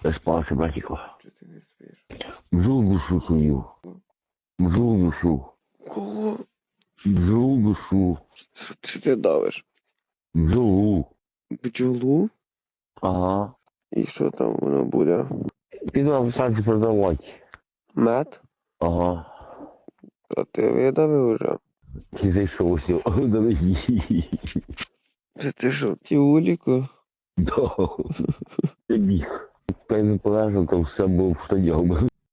Я спався, братіко. Чи ти не спиш? Бджол душу свою. Бджол душу. Кого? Бджол душу. Що ти давиш? Бджолу. Бджолу? Ага. І що там воно буде? Піду на станцію продавати. Мед? Ага. А ти видавив уже? Ти зайшов сьогодні. Давай. Це ти що, тіуліко? Да. Я біг. Певно полежав, там все було в штанях.